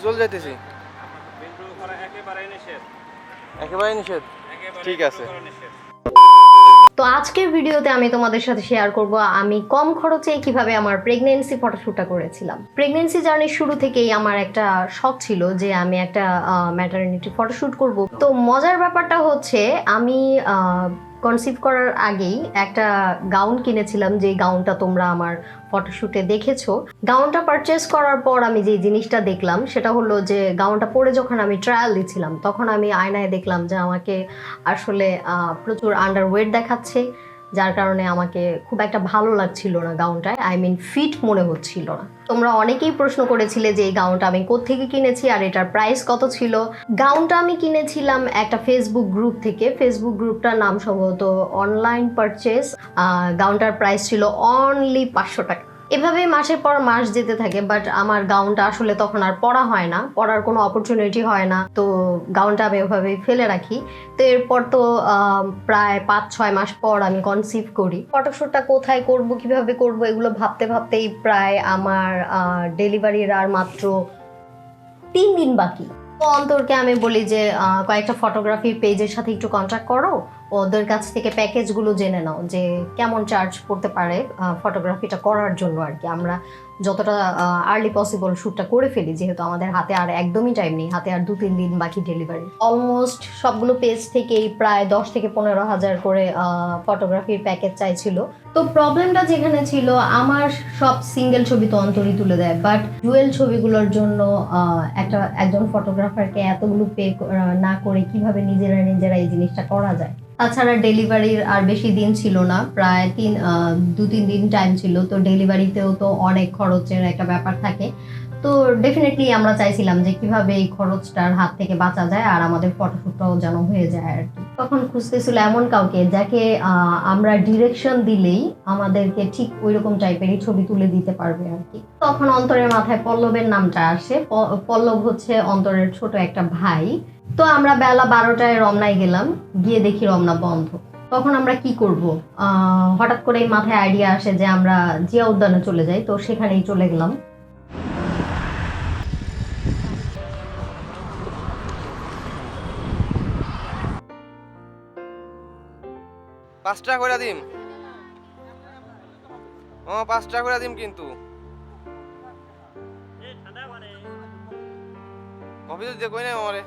চলে যাইতেছি। একেবারে নিষেধ। ঠিক আছে। তো আজকের ভিডিওতে আমি তোমাদের সাথে শেয়ার করব আমি কম খরচে কিভাবে আমার প্রেগনেন্সি ফটোশ্যুটটা করেছিলাম। প্রেগনেন্সি জার্নির শুরু থেকেই আমার একটা শখ ছিল যে আমি একটা ম্যাটারনিটি ফটোশ্যুট করব। তো মজার ব্যাপারটা হচ্ছে আমি কনসিভ করার আগেই একটা গাউন কিনেছিলাম, যে গাউনটা তোমরা আমার ফটোশ্যুটে দেখেছো। গাউনটা পারচেস করার পর আমি যে জিনিসটা দেখলাম সেটা হলো যে গাউনটা পরে যখন আমি ট্রায়াল দিচ্ছিলাম তখন আমি আয়নায় দেখলাম যে আমাকে আসলে প্রচুর আন্ডারওয়েট দেখাচ্ছে, যার কারণে আমাকে খুব একটা ভালো লাগছিল না গাউনটায়, ফিট মনে হচ্ছিল না। তোমরা অনেকেই প্রশ্ন করেছিলে যে এই গাউনটা আমি কোত্থেকে কিনেছি আর এটার প্রাইস কত ছিল। গাউনটা আমি কিনেছিলাম একটা ফেসবুক গ্রুপ থেকে। ফেসবুক গ্রুপটার নাম সম্ভবত অনলাইন পারচেস। গাউনটার প্রাইস ছিল অনলি 500 টাকা। এভাবে মাসের পর মাস যেতে থাকে, বাট আমার গাউনটা আসলে তখন আর পরা হয় না, পরার কোনো অপরচুনিটি হয় না, তো গাউনটা আমি ওভাবেই ফেলে রাখি। তো এরপর তো প্রায় 5-6 মাস পর আমি কনসিভ করি। ফটোশ্যুটটা কোথায় করব, কিভাবে করব, এগুলো ভাবতে ভাবতেই প্রায় আমার ডেলিভারির আর মাত্র 3 দিন বাকি। তো অন্তরকে আমি বলি যে কয়েকটা ফটোগ্রাফি পেজের সাথে একটু কন্ট্যাক্ট করো, ওদের কাছ থেকে প্যাকেজগুলো জেনে নাও যে কেমন চার্জ পড়তে পারে ফটোগ্রাফিটা করার জন্য আর কি। আমরা যতটা আর্লি পসিবল শ্যুটটা করে ফেলি, যেহেতু আমাদের হাতে আর একদমই টাইম নেই, হাতে আর 2-3 দিন বাকি ডেলিভারি। অলমোস্ট সবগুলো পেজ থেকেই প্রায় 10 থেকে 15,000 করে ফটোগ্রাফির প্যাকেজ চাইছিল। তো প্রবলেমটা যেখানে ছিল, আমার সব সিঙ্গেল ছবি তো অন্তরই তুলে দেয়, বাট ডুয়েল ছবিগুলোর জন্য একজন ফটোগ্রাফারকে এতগুলো পে না করে কিভাবে নিজেরা এই জিনিসটা করা যায়। তাছাড়া ডেলিভারির আর বেশি দিন ছিল না, প্রায় 2-3 দিন টাইম ছিল। তো ডেলিভারিতেও তো অনেক খরচের একটা ব্যাপার থাকে। তো ডেফিনেটলি আমরা চাইছিলাম যে কিভাবে এই খরচটার হাত থেকে বাঁচা যায় আর আমাদের ফটোশ্যুটটাও যেন হয়ে যায় আর কি। তখন খুঁজতেছিল এমন কাউকে যাকে আমরা ডিরেকশন দিলেই আমাদেরকে ঠিক ওইরকম টাইপেরই ছবি তুলে দিতে পারবে আর কি। তখন অন্তরের মাথায় পল্লবের নামটা আসে। পল্লব হচ্ছে অন্তরের ছোট একটা ভাই। তো আমরা বেলা 12টায় রমনায় গেলাম, গিয়ে দেখি রমনা বন্ধ। তখন আমরা কি করব, হঠাৎ করেই মাথায় আইডিয়া আসে যে আমরা জিয়া উদ্যানে চলে যাই। তো সেখানেই চলে গেলাম। 5 টাকা করে দিম। 5 টাকা করে দিম কিন্তু। কফি তো দেখই না আমারে।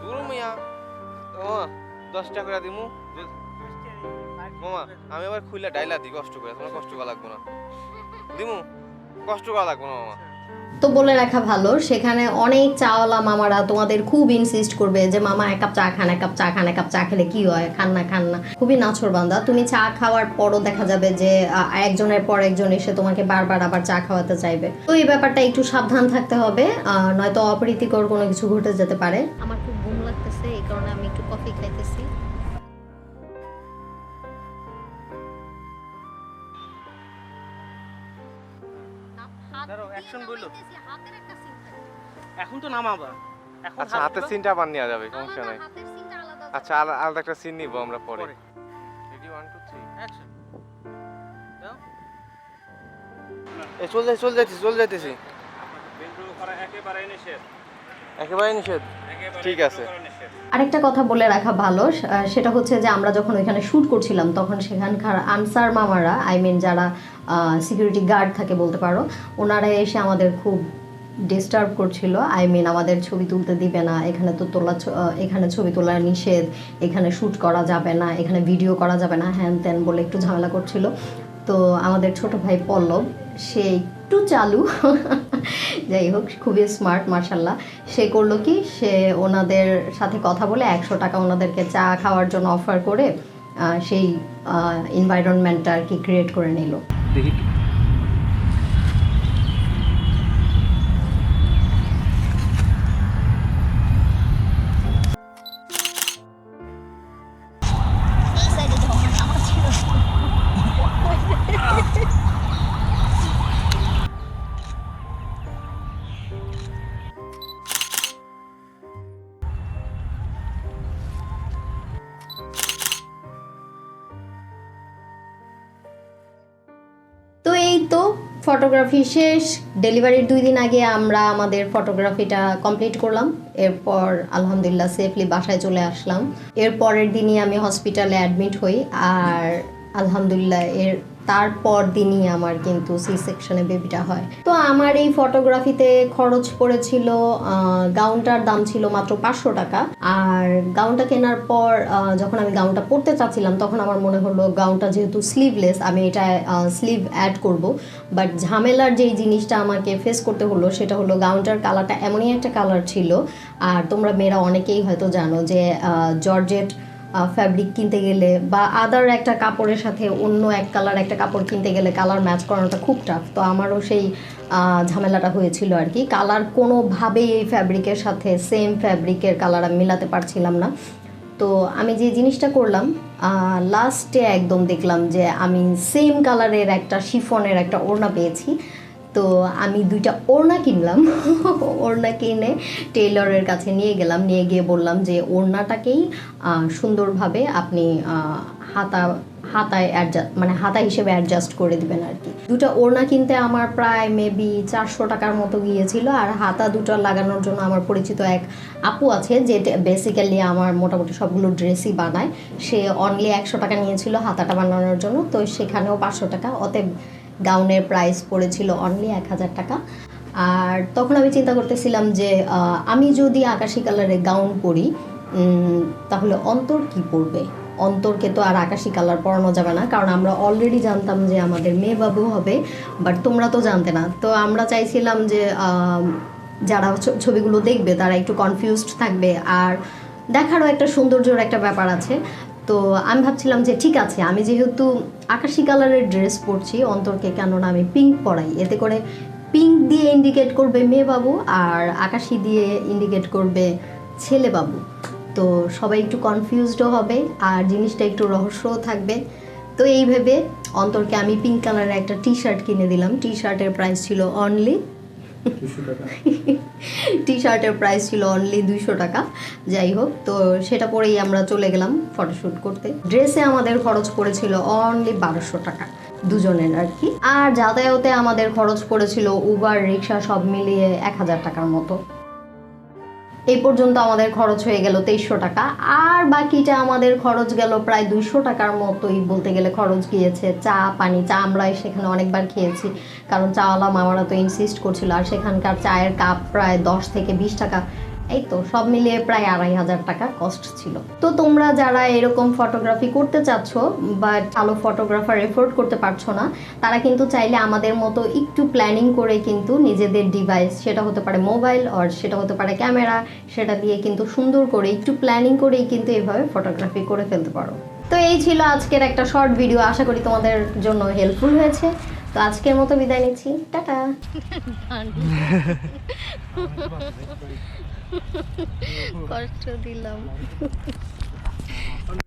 দূর মিয়া। 10 টাকা করে দিমু। মামা আমি আবার খুইলা ডাইলা দি, কষ্ট করে, তোমার কষ্ট করা লাগবে না। দিমু, কষ্ট করা লাগবে না মামা। তো বলে রাখা ভালো, সেখানে অনেক চাওয়ালা মামারা তোমাদের খুব ইনসিস্ট করবে যে মামা 1 কাপ চা খান, 1 কাপ চা খান, 1 কাপ চা খেলে কি হয়, খান না খান না। খুবই নাছোড়বান্দা। তুমি চা খাওয়ার পরও দেখা যাবে যে একজনের পর একজন এসে তোমাকে বারবার আবার চা খাওয়াতে চাইবে। তো এই ব্যাপারটা একটু সাবধান থাকতে হবে, নয়তো অপ্রীতিকর কোনো কিছু ঘটে যেতে পারে। আমার খুব ঘুম লাগতেছে, এই কারণে আমি একটু কফি খাইতেছি। অ্যাকশন বললো এখন তো নামাবা। এখন আচ্ছা, হাতের সিনটা আবার নেওয়া যাবে, সমস্যা নাই। আচ্ছা, আলাদা একটা সিন নিব আমরা পরে। রেডি 1 2 3 অ্যাকশন দাও। চলে যাইতেছি। একেবারে নিষেধ। ঠিক আছে। আরেকটা কথা বলে রাখা ভালো, সেটা হচ্ছে যে আমরা যখন ওইখানে শ্যুট করছিলাম তখন সেখানকার আনসার মামারা, যারা সিকিউরিটি গার্ড থাকে বলতে পারো, ওনারা এসে আমাদের খুব ডিস্টার্ব করছিল। আমাদের ছবি তুলতে দিবে না, এখানে ছবি তোলা নিষেধ, এখানে শ্যুট করা যাবে না, এখানে ভিডিও করা যাবে না, হ্যান ত্যান বলে একটু ঝামেলা করছিল। তো আমাদের ছোট ভাই পল্লব, সে একটু চালু যাই হোক, খুবই স্মার্ট মার্শাল্লাহ। সে করলো কি, সে ওনাদের সাথে কথা বলে 100 টাকা ওনাদেরকে চা খাওয়ার জন্য অফার করে সেই এনভায়রনমেন্টটা আর কি ক্রিয়েট করে নিল। দেখি তো ফটোগ্রাফি শেষ, ডেলিভারির 2 দিন আগে আমরা আমাদের ফটোগ্রাফিটা কমপ্লিট করলাম। এরপর আলহামদুলিল্লাহ সেফলি বাসায় চলে আসলাম। এর পরের দিনই আমি হসপিটালে অ্যাডমিট হই, আর আলহামদুলিল্লাহ তারপর দিনই আমার কিন্তু সি সেকশনে বেবিটা হয়। তো আমার এই ফটোগ্রাফিতে খরচ পড়েছিল, গাউনটার দাম ছিল মাত্র 500 টাকা। আর গাউনটা কেনার পর যখন আমি গাউনটা পরতে চাচ্ছিলাম তখন আমার মনে হলো গাউনটা যেহেতু স্লিভলেস আমি এটা স্লিভ অ্যাড করব, বাট ঝামেলার যেই জিনিসটা আমাকে ফেস করতে হলো সেটা হলো গাউনটার কালারটা এমনই একটা কালার ছিল। আর তোমরা মেয়েরা অনেকেই হয়তো জানো যে জর্জেট ফ্যাব্রিক কিনতে গেলে বা আদার একটা কাপড়ের সাথে অন্য এক কালার একটা কাপড় কিনতে গেলে কালার ম্যাচ করানোটা খুব টাফ। তো আমারও সেই ঝামেলাটা হয়েছিল আর কি। কালার কোনোভাবেই এই ফ্যাব্রিকের সাথে সেম ফ্যাব্রিকের কালার আমি মিলাতে পারছিলাম না। তো আমি যে জিনিসটা করলাম, লাস্টে একদম দেখলাম যে আমি সেম কালারের একটা শিফনের একটা ওড়না পেয়েছি। তো আমি 2টা ওড়না কিনলাম। ওড়না কিনে টেইলরের কাছে নিয়ে গেলাম, নিয়ে গিয়ে বললাম যে ওড়নাটাকেই সুন্দরভাবে আপনি হাতায় মানে হাতা হিসেবে অ্যাডজাস্ট করে দিবেন আর কি। 2টা ওড়না কিনতে আমার প্রায় মেবি 400 টাকার মতো গিয়েছিল। আর হাতা 2টা লাগানোর জন্য আমার পরিচিত এক আপু আছে যে বেসিক্যালি আমার মোটামুটি সবগুলো ড্রেসই বানায়। সে অনলি 100 টাকা নিয়েছিল হাতাটা বানানোর জন্য, তো সেখানেও 500 টাকা। অতএব গাউনের প্রাইস পড়েছিল অনলি 1000 টাকা। আর তখন আমি চিন্তা করতেছিলাম যে আমি যদি আকাশি কালারের গাউন পরি তাহলে অন্তর কি পরবে। অন্তরকে তো আর আকাশি কালার পরানো যাবে না, কারণ আমরা অলরেডি জানতাম যে আমাদের মেয়ে বাবু হবে, বাট তোমরা তো জানতে না। তো আমরা চাইছিলাম যে যারা ছবিগুলো দেখবে তারা একটু কনফিউজড থাকবে, আর দেখারও একটা সৌন্দর্যের একটা ব্যাপার আছে। তো আমি ভাবছিলাম যে ঠিক আছে, আমি যেহেতু আকাশি কালারের ড্রেস পরছি অন্তরকে কেননা আমি পিঙ্ক পরাই, এতে করে পিঙ্ক দিয়ে ইন্ডিকেট করবে মেয়ে বাবু আর আকাশি দিয়ে ইন্ডিকেট করবে ছেলে বাবু। তো সবাই একটু কনফিউজডও হবে আর জিনিসটা একটু রহস্যও থাকবে। তো এই ভেবে অন্তরকে আমি পিঙ্ক কালারের একটা টি শার্ট কিনে দিলাম। টি শার্টের প্রাইস ছিল অনলি 200 টাকা। যাই হোক, তো সেটা পরেই আমরা চলে গেলাম ফটোশ্যুট করতে। ড্রেসে আমাদের খরচ পড়েছিল অনলি 1200 টাকা দুজনের আর কি। আর যাতায়াতে আমাদের খরচ পড়েছিল উবার রিক্সা সব মিলিয়ে 1000 টাকার মতো। এই পর্যন্ত আমাদের খরচ হয়ে গেল 2300 টাকা। আর বাকিটা আমাদের খরচ গেল প্রায় 200 টাকার মতোই বলতে গেলে খরচ গিয়েছে। চা পানি, চা আমরা সেখানে অনেকবার খেয়েছি, কারণ চাওয়ালা মামারা তো ইনসিস্ট করছিল। আর সেখানকার চায়ের কাপ প্রায় 10 থেকে 20 টাকা, এই তো সব মিলিয়ে প্রায় 2500 টাকা কস্ট ছিল। তো তোমরা যারা এরকম ফটোগ্রাফি করতে চাচ্ছ বাট ভালো ফটোগ্রাফার এফোর্ড করতে পারছো না, তারা কিন্তু চাইলে আমাদের মতো একটু প্ল্যানিং করে কিন্তু নিজেদের ডিভাইস, সেটা হতে পারে মোবাইল আর সেটা হতে পারে ক্যামেরা, সেটা দিয়ে কিন্তু সুন্দর করে একটু প্ল্যানিং করেই কিন্তু এভাবে ফটোগ্রাফি করে ফেলতে পারো। তো এই ছিল আজকের একটা শর্ট ভিডিও, আশা করি তোমাদের জন্য হেল্পফুল হয়েছে। তো আজকের মতো বিদায় নিচ্ছি, টাটা। কষ্ট দিলাম।